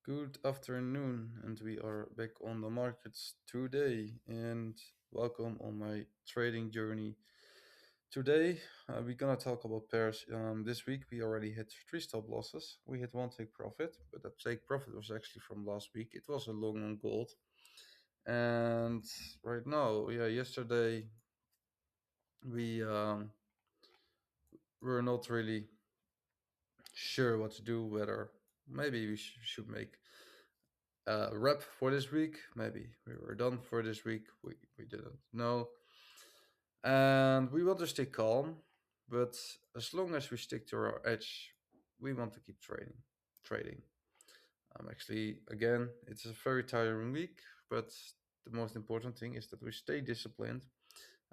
Good afternoon, and we are back on the markets today. And welcome on my trading journey. Today, we're gonna talk about pairs. This week, we already hit three stop losses. We hit one take profit, but that take profit was actually from last week. It was a long on gold, and right now, yesterday we were not really sure what to do. Whether maybe we should make rep for this week. Maybe we were done for this week. We didn't know. And we want to stay calm, but as long as we stick to our edge, we want to keep trading. Actually, again, it's a very tiring week, but the most important thing is that we stay disciplined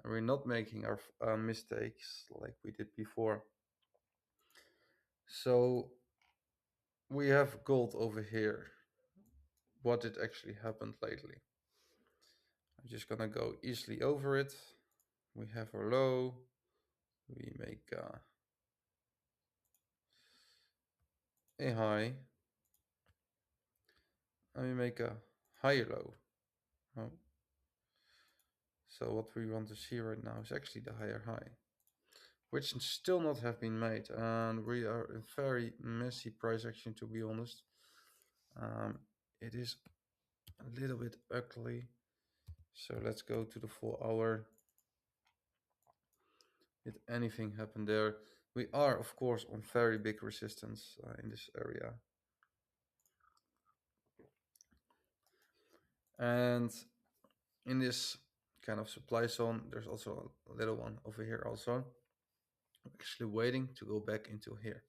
and we're not making our mistakes like we did before. So we have gold over here. What did actually happen lately? I'm just gonna go easily over it. We have our low. We make a high, and we make a higher low. Oh. So what we want to see right now is actually the higher high, which still not have been made, and we are in very messy price action, to be honest. It is a little bit ugly. So let's go to the 4 hour. Did anything happen there? We are, of course, on very big resistance in this area. And in this kind of supply zone, there's also a little one over here also. I'm actually waiting to go back into here.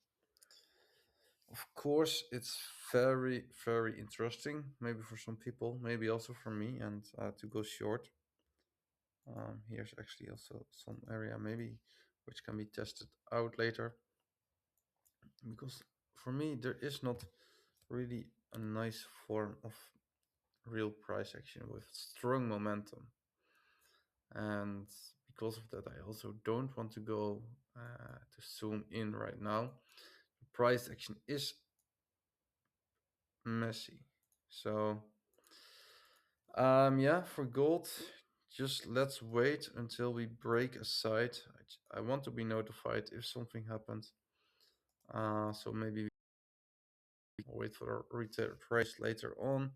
Of course, it's very, very interesting, maybe for some people, maybe also for me, and to go short. Here's actually also some area maybe which can be tested out later, because for me there is not really a nice form of real price action with strong momentum. And because of that, I also don't want to go to zoom in right now. The price action is messy. So yeah, for gold, just let's wait until we break a side. I want to be notified if something happens. So maybe we'll wait for a retrace later on,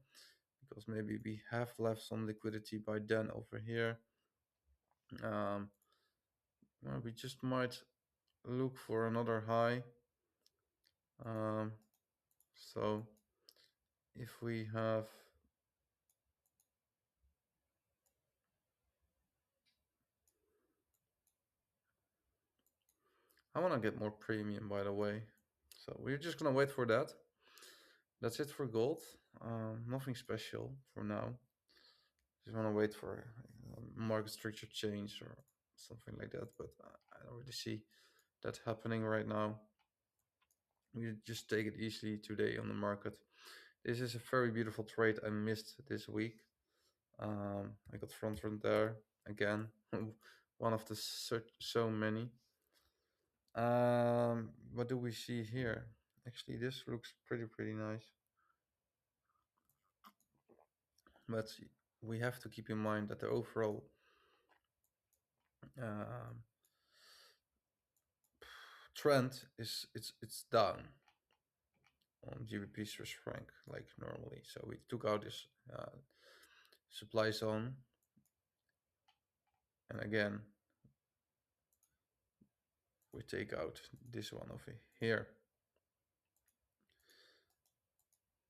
because maybe we have left some liquidity by then over here. Well, we just might look for another high. So if we have I want to get more premium, by the way. So we're just gonna wait for that. That's it for gold. Nothing special for now. Just want to wait for market structure change or something like that. But I don't really see that happening right now. We just take it easily today on the market. This is a very beautiful trade I missed this week. I got front run there again. One of the so many. What do we see here? Actually, this looks pretty nice. But we have to keep in mind that the overall um, trend is it's down on GBP Swiss franc like normally. So we took out this supply zone, and again we take out this one over here,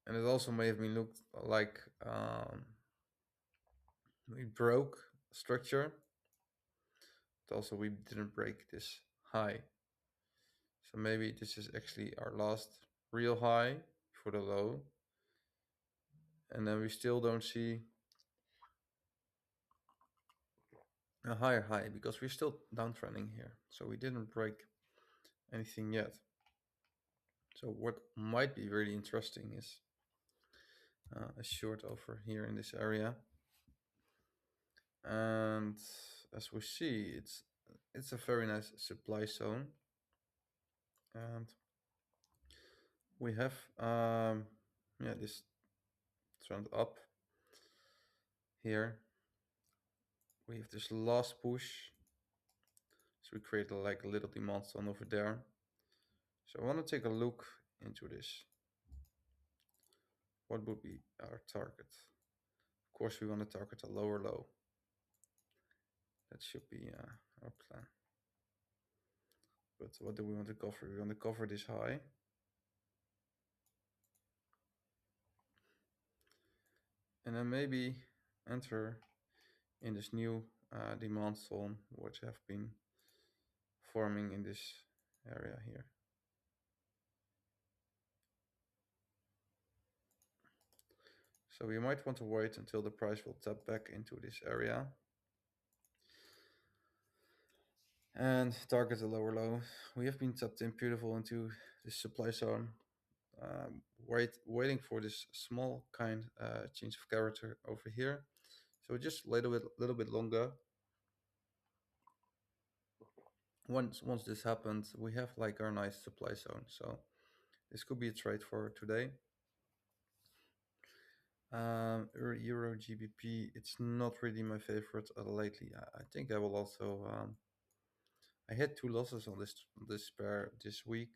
and it also made me look like we broke structure, but also we didn't break this high. So maybe this is actually our last real high for the low, and then we still don't see a higher high because we're still downtrending here. So we didn't break anything yet. So what might be really interesting is a short over here in this area. And as we see, it's a very nice supply zone. And we have yeah, this trend up here. We have this last push, so we create like a little demand zone over there. So I want to take a look into this. What would be our target? Of course, we want to target a lower low. That should be our plan. But what do we want to cover? We want to cover this high. And then maybe enter in this new demand zone, which have been forming in this area here. So we might want to wait until the price will tap back into this area and target the lower low. We have been tapped in beautiful into this supply zone. Waiting for this small kind change of character over here. So just a little bit longer. Once this happens, we have like our nice supply zone. So this could be a trade for today. Euro GBP, it's not really my favorite lately. I think I will also. I had two losses on this pair this week,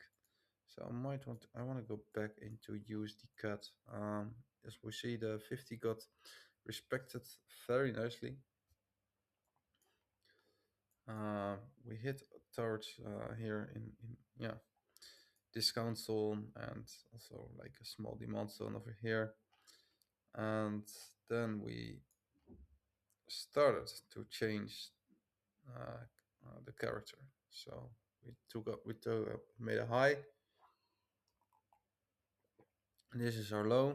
so I want to go back into USD CAD. As we see, the 50 got respected very nicely. We hit towards here in yeah, discount zone and also like a small demand zone over here, and then we started to change the character. So made a high. And this is our low.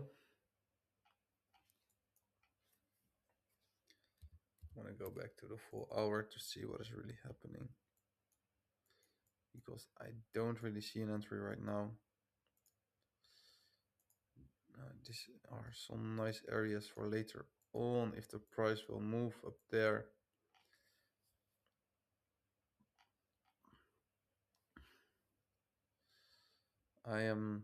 I want to go back to the full hour to see what is really happening, because I don't really see an entry right now. These are some nice areas for later on if the price will move up there. I am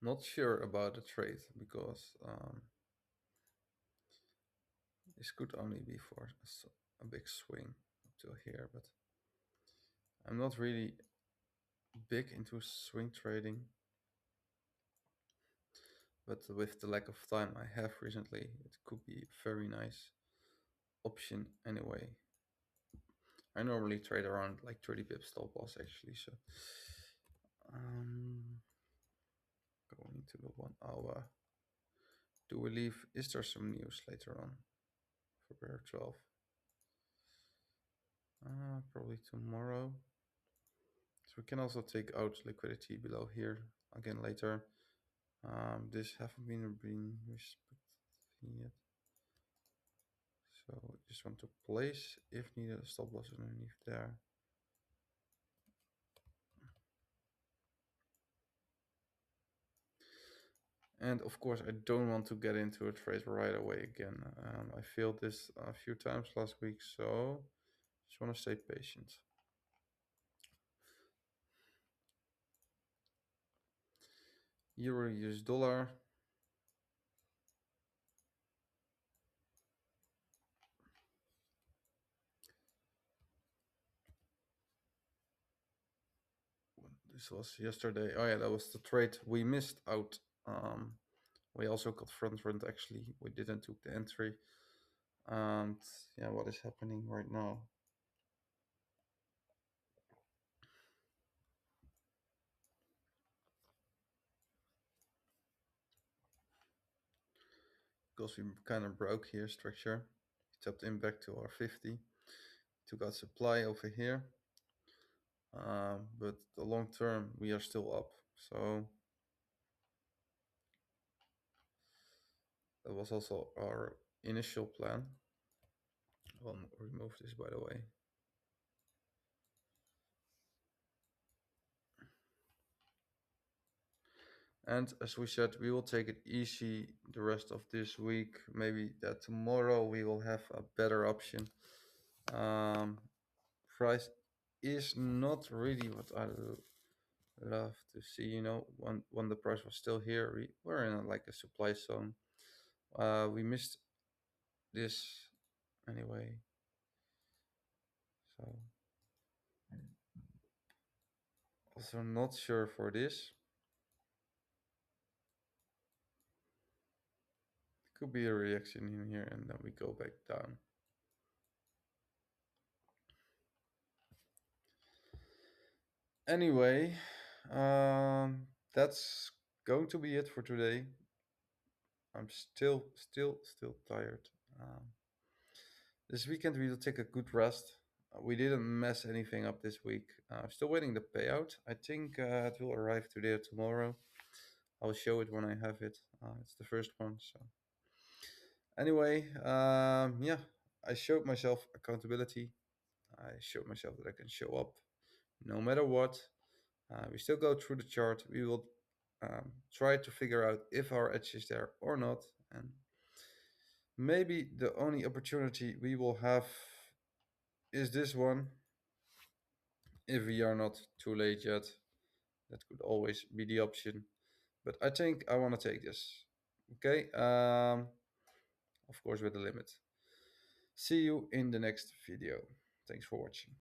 not sure about the trade because this could only be for a big swing up to here, but I'm not really big into swing trading. But with the lack of time I have recently, it could be a very nice option anyway. I normally trade around like 30 pips stop loss actually, so going to the 1 hour. Do we leave? Is there some news later on for pair 12? Probably tomorrow. So we can also take out liquidity below here again later. This haven't been respected yet. So just want to place, if needed, a stop loss underneath there. And of course, I don't want to get into a trade right away again. I failed this a few times last week, so just want to stay patient. Euro US dollar. This was yesterday. Oh yeah, that was the trade we missed out. We also got front rent actually. We didn't took the entry. And yeah, what is happening right now? Because we kind of broke here structure. We tapped in back to our 50. Took out supply over here. But the long term we are still up. So that was also our initial plan. I'll remove this by the way. And as we said, we will take it easy the rest of this week. Maybe that tomorrow we will have a better option. Price is not really what I love to see. You know, when the price was still here, we were in like a supply zone. We missed this anyway. So also not sure for this. Could be a reaction in here, and then we go back down. Anyway, that's going to be it for today. I'm still tired. Um, this weekend we will take a good rest. We didn't mess anything up this week. I'm still waiting the payout. I think it will arrive today or tomorrow. I'll show it when I have it. It's the first one. So anyway, yeah, I showed myself accountability. I showed myself that I can show up no matter what. We still go through the chart. We will try to figure out if our edge is there or not. And maybe the only opportunity we will have is this one. If we are not too late yet, that could always be the option. But I think I want to take this. Okay. Of course, with a limit. See you in the next video. Thanks for watching.